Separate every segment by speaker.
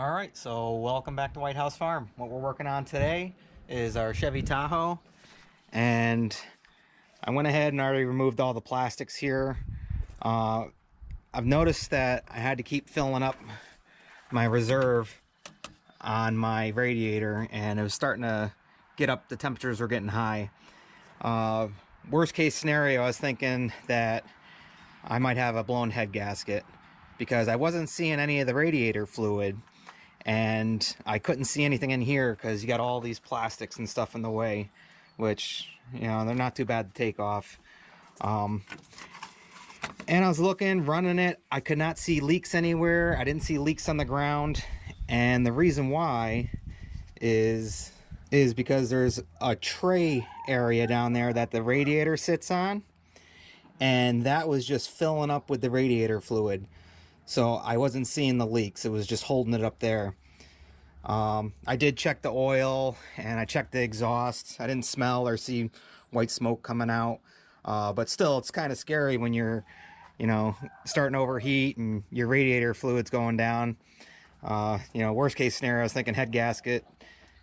Speaker 1: All right, so welcome back to White House Farm. What we're working on today is our Chevy Tahoe, and I went ahead and already removed all the plastics here. I've noticed that I had to keep filling up my reserve on my radiator, and it was starting to get up, the temperatures were getting high. Worst case scenario, I was thinking that I might have a blown head gasket because I wasn't seeing any of the radiator fluid. And I couldn't see anything in here because you got all these plastics and stuff in the way, which, you know, they're not too bad to take off. And I was looking, running it, I could not see leaks anywhere. I didn't see leaks on the ground, and the reason why is because there's a tray area down there that the radiator sits on, and that was just filling up with the radiator fluid. So I wasn't seeing the leaks. It was just holding it up there. I did check the oil and I checked the exhaust. I didn't smell or see white smoke coming out. But still, it's kind of scary when you're, you know, starting to overheat and your radiator fluid's going down. You know, worst case scenario, I was thinking head gasket.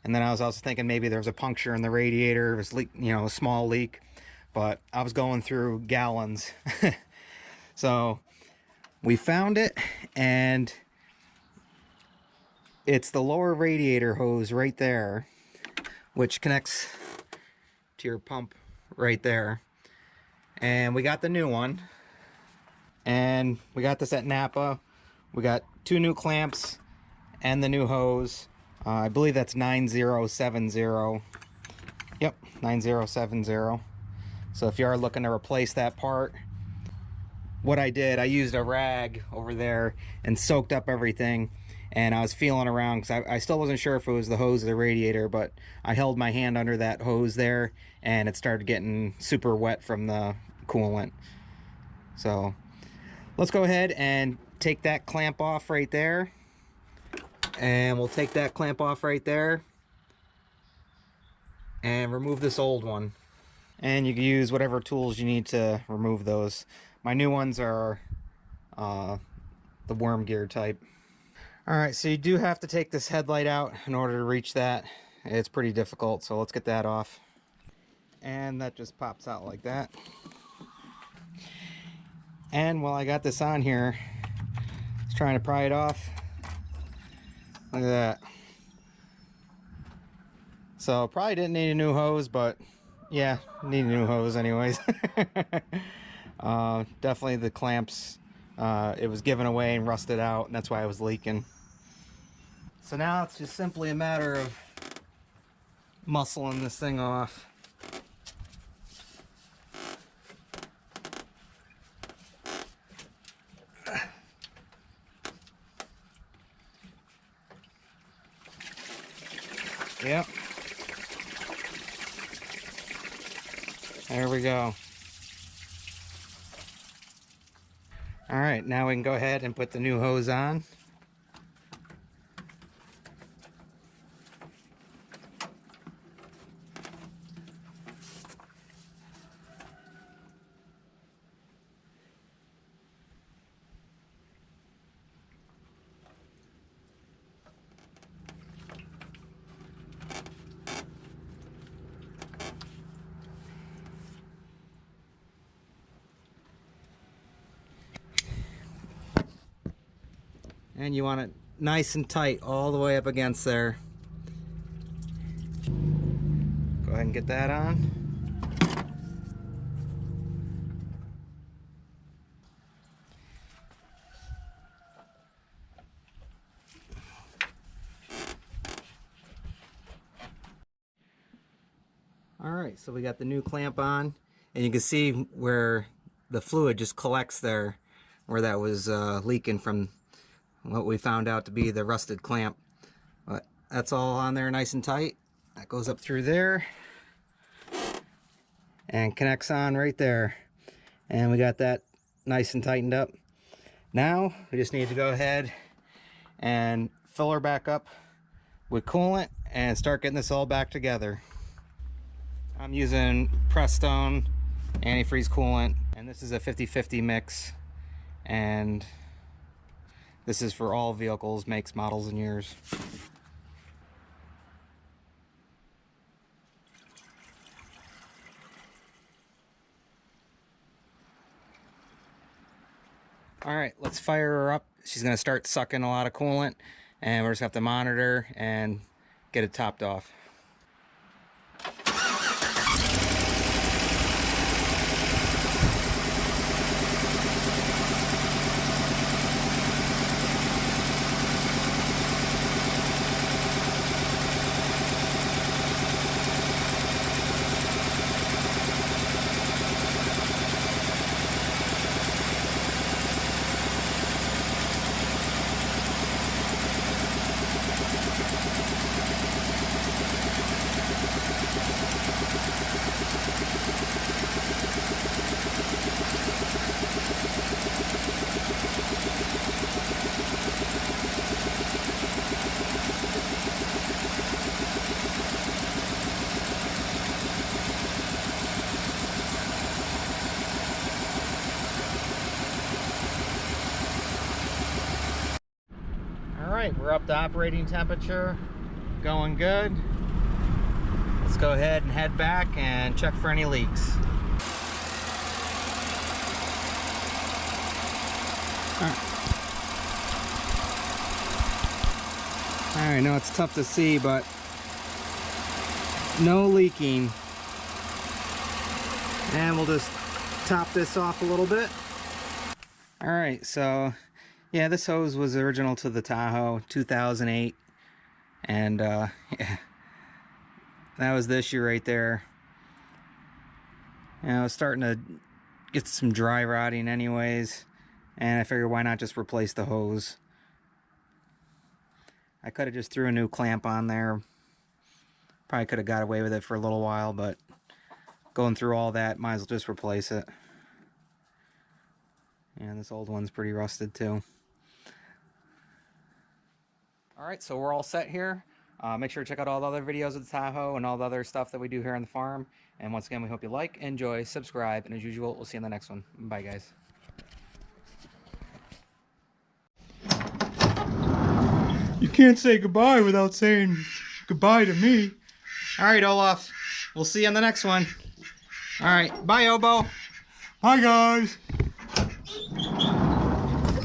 Speaker 1: And then I was also thinking maybe there was a puncture in the radiator. It was leak, you know, a small leak. But I was going through gallons. So we found it, and it's the lower radiator hose right there, which connects to your pump right there. And we got the new one, and we got this at Napa. We got 2 new clamps and the new hose. I believe that's 9070. Yep, 9070. So if you are looking to replace that part, what I did, I used a rag over there and soaked up everything, and I was feeling around because I still wasn't sure if it was the hose or the radiator, but I held my hand under that hose there and it started getting super wet from the coolant. So let's go ahead and take that clamp off right there, and we'll take that clamp off right there and remove this old one. And you can use whatever tools you need to remove those. My new ones are the worm gear type. Alright, so you do have to take this headlight out in order to reach that. It's pretty difficult, so let's get that off. And that just pops out like that. And while I got this on here, I was trying to pry it off. Look at that. So probably didn't need a new hose, but yeah, need a new hose anyways. Definitely the clamps, it was given away and rusted out, and that's why it was leaking. So now it's just simply a matter of muscling this thing off. Yep. There we go. All right, now we can go ahead and put the new hose on. And you want it nice and tight all the way up against there. Go ahead and get that on. Alright, so we got the new clamp on, and you can see where the fluid just collects there, where that was leaking from what we found out to be the rusted clamp. But that's all on there nice and tight. That goes up through there and connects on right there, and we got that nice and tightened up. Now we just need to go ahead and fill her back up with coolant and start getting this all back together. I'm using Prestone antifreeze coolant, and this is a 50-50 mix, and This is for all vehicles, makes, models, and years. All right, let's fire her up. She's gonna start sucking a lot of coolant, and we're just gonna have to monitor and get it topped off. Alright, we're up to operating temperature, going good. Let's go ahead and head back and check for any leaks. Alright, I know it's tough to see, but no leaking. And we'll just top this off a little bit. Alright, so yeah, this hose was original to the Tahoe, 2008, and yeah, that was the issue right there. You know, I was starting to get some dry rotting anyways, and I figured why not just replace the hose. I could have just threw a new clamp on there. Probably could have got away with it for a little while, but going through all that, might as well just replace it. And this old one's pretty rusted too. Alright, so we're all set here. Make sure to check out all the other videos of the Tahoe and all the other stuff that we do here on the farm. And once again, we hope you like, enjoy, subscribe, and as usual, we'll see you in the next one. Bye, guys.
Speaker 2: You can't say goodbye without saying goodbye to me.
Speaker 1: Alright, Olaf. We'll see you on the next one. Alright, bye, Obo.
Speaker 2: Bye, guys.